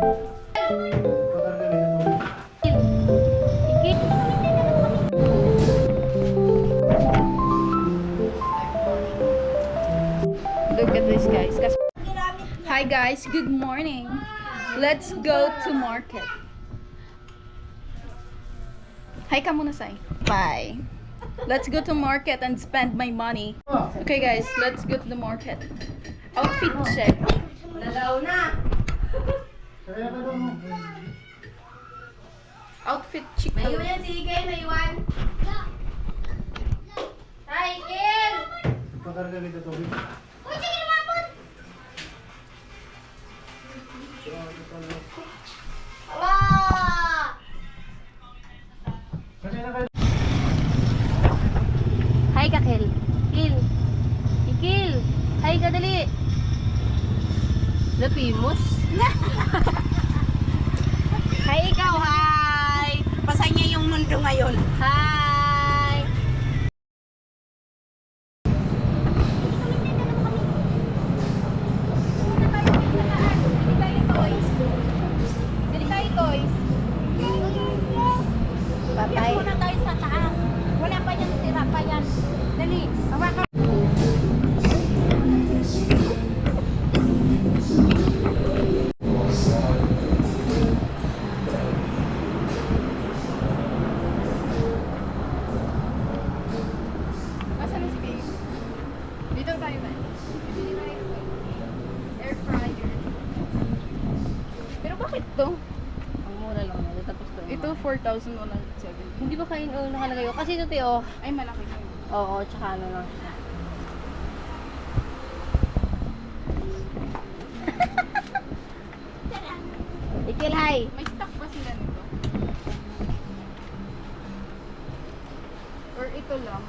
Look at this, guys. Hi guys, good morning. Let's go to market. Hi ka muna, Sai. Bye. Let's go to market and spend my money. Okay guys, let's go to the market. Outfit check. Nalaw na. Outfit check. Naiwan yan si Igay, naiwan. Hi, Kel! Pakarga kita tubig. Uy, sige lumapot! Ala! Hi ka, Kel. Kel. Ikil. Hi ka, dali. Lapimos. Hi, ikaw, hi! Pasay niya yung mundo ngayon. Hi. Patay. Muna tayo sa taas. Wala pa yan, sira pa yan. Dali, hawakan. Asan na si Babe? Dito tayo ba? Bili na ito. Air fryer. Pero bakit to? Ang mura lang nila, tapos doon. Ito 4,170. Hindi ba kayo nakalagay ko? Kasi ito tiyo. Ay, malaki yun. Oo, tsaka ano lang siya. Ikil, hi! May stock pa sila nito? Or ito lang?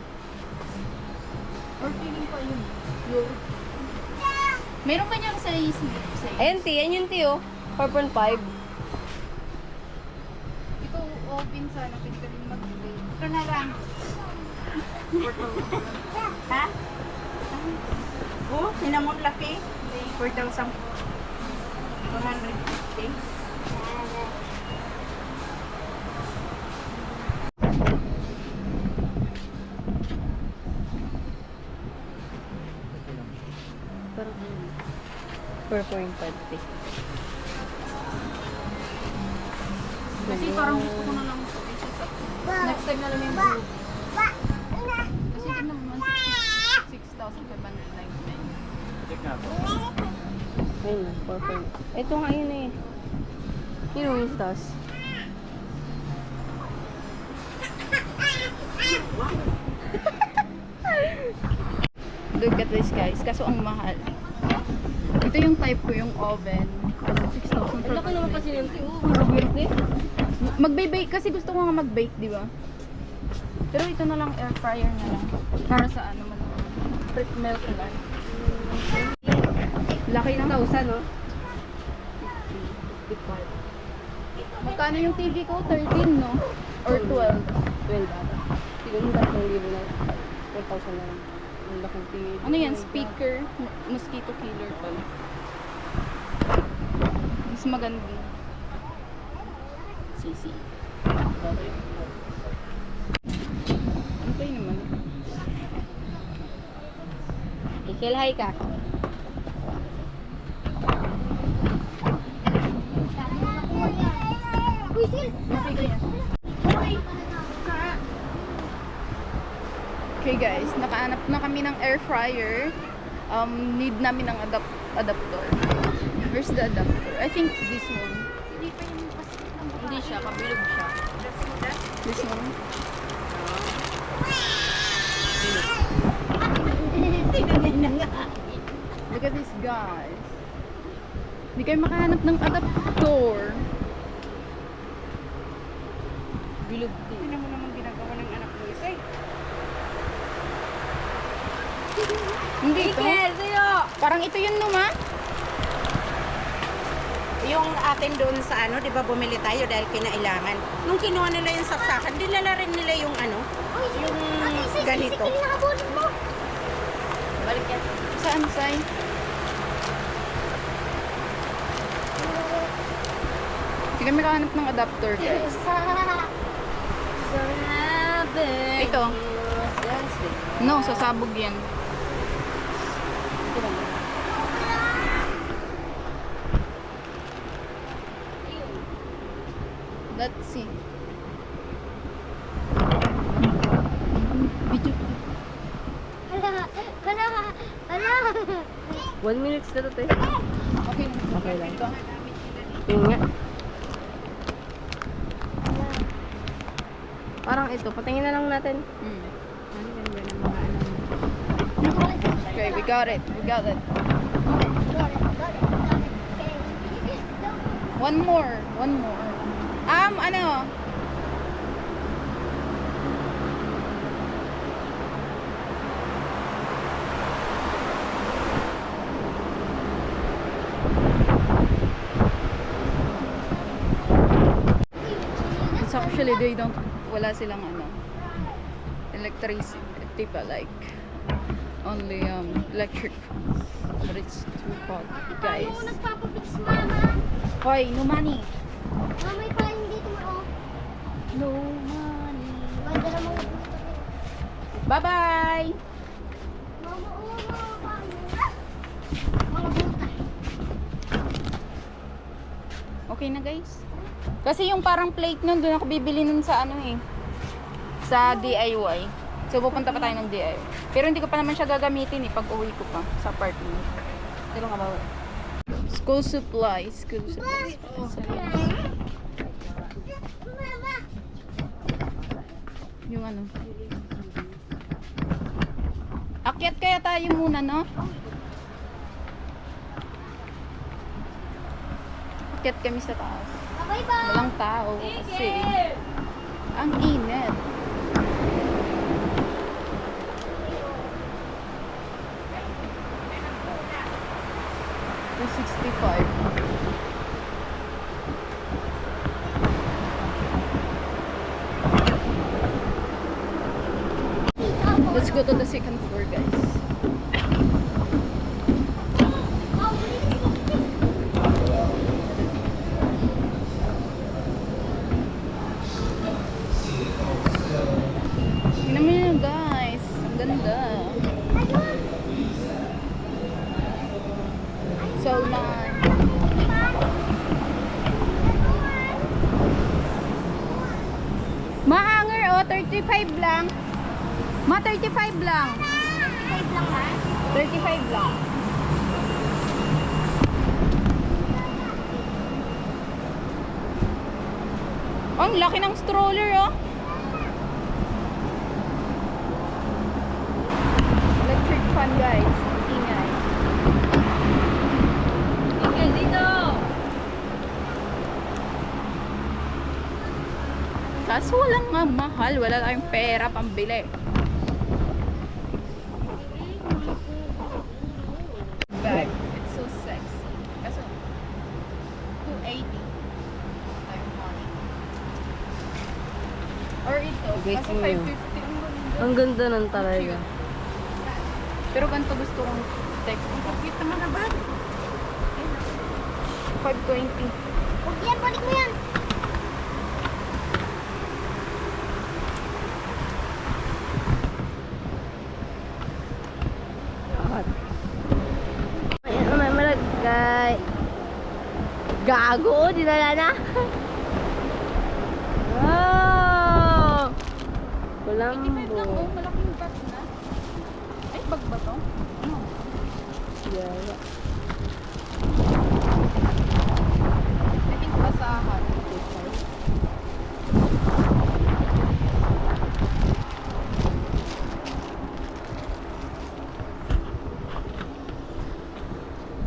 Or feeling ko yun? Yun. Meron kanyang size. Ayan, ti. Yan yung tiyo. 4.5. Ito open sana. Pwede ka rin mag-play. Ito na lang. Ha? Oh, hinamon laki. 4,250. Parang 4.5. Kasi parang gusto ko na lang ito. Next time na lang yung blue. Kasi tingnan mo naman 6,599. Check na to. Ayun, 4.5. Ito nga yun eh. Yun yung stars. Look at this, guys. Kaso ang mahal. Ito yung type ko, yung oven. Kasi 6,000 Ang laki naman kasi yung tiyo. Magbe-bake kasi gusto ko nga mag-bake, di ba? Pero ito na lang, air fryer na lang. Para sa ano, split milk na lang. Laki ng 1,000, no? Magkano yung TV ko? 13, no? Or 12? 12 ata. Siguro 3,000 na. 4,000 na lang. Ang laking TV. Ano yan? Speaker? Mosquito killer pala. Mas maganda. Sisi. Okay naman. Ikil, hi ka. Okay guys, nakahanap na kami ng air fryer. Need namin ng adapter. Where's the adapter? I think this one. Hindi siya, kabilog siya. This one. Look at this, guys. Hindi kayo makahanap ng adapter. Bilog din. Hindi mo naman ginagawa ng anak mo isa eh. Hindi ito. Ikil, sa'yo! Parang ito yun, Numa. Yung atin doon sa ano, di ba bumili tayo dahil kinailangan. Nung kinuha nila yung saksakan, dinala rin nila yung ano, yung ganito. Balik yan. Saan, Sai? Hindi kami makahanap ng adapter, guys. Ito. No, sasabog yan. Let's see. Video. 1 minute na to, te. Okay na. Okay lang. Ito. Yun nga. Parang ito, patingin na lang natin. Okay, we got it. We got it. One more. One more. Ano? It's actually they don't, wala silang ano, electricity pa, like only electric fans. But it's too hot, guys. Nagpapapix, mama. Hoy, no money. Mama, may pain dito mo. No money. Ganda naman. Bye-bye! Mama, mga pain. Mga buta. Okay na, guys. Kasi yung parang plate nun, doon ako bibili nun sa ano eh. Sa DIY. So, pupunta pa tayo ng DIY. Pero hindi ko pa naman siya gagamitin eh, pag uwi ko pa sa apartment. Pero nga ba? School supplies. School supplies. Mama. Yung ano. Akyat kaya tayo muna, no? Akyat kami sa taas. Bye-bye. Walang tao kasi ang init. Let's go to the second floor, guys. Tingnan mo yun, guys. Ang ganda. So nice. Ma-hanger, oh, 35 lang. Ma, 35 lang. 35 lang ha? 35 lang. Oh, ang laki ng stroller, oh. Electric fan, guys. Ingay. Ingay dito. Kaso walang nga mahal. Wala tayong pera pambili. Bag. It's so sexy. Kaso, 280. Tayong money. Or ito. Guys, Kaso yun. 550. Ang ganda nun talaga. Pero ganito gusto kong text. Ang cute naman na bag. 520. Huwag yan, balik mo yan. Hot. Ayan naman malagay. Gago, dinala na. Wow! 85 lang, Kulambo. oh. Malaking bag na. Ay, bag ba to? Ano? Yeah. I think basahan.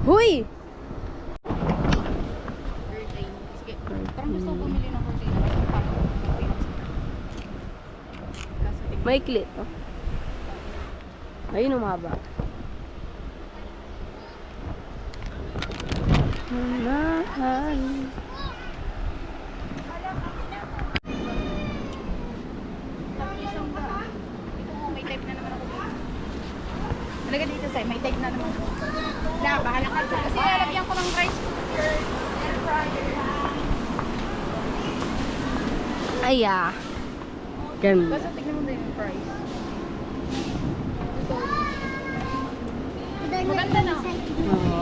Huy! Curtain. Sige. Parang gusto ko bumili ng curtain. Parang kaso tingnan. May clit, oh. Ayun, umaba. Mahal. Isang ba? Ito mo, may type na naman ako dito. Talaga dito sa'yo, may type na naman ako. Wala, bahala ka dyan. Kasi lalagyan ko ng rice cooker, air fryer. Aya. Ganda. Kasi tignan mo na yung price. Maganda na. Oo.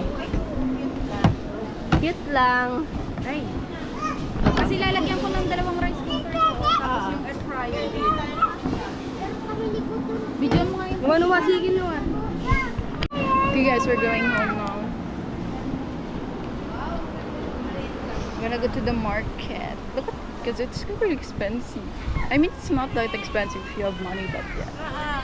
Cute lang. Ay. Kasi lalagyan ko ng dalawang rice cooker ko. Tapos yung air fryer din. Video mo nga yun. Ano masigil mo ah. Okay guys, we're going home now. I'm gonna go to the market. Look at, because it's really expensive. I mean, it's not that expensive if you have money, but yeah.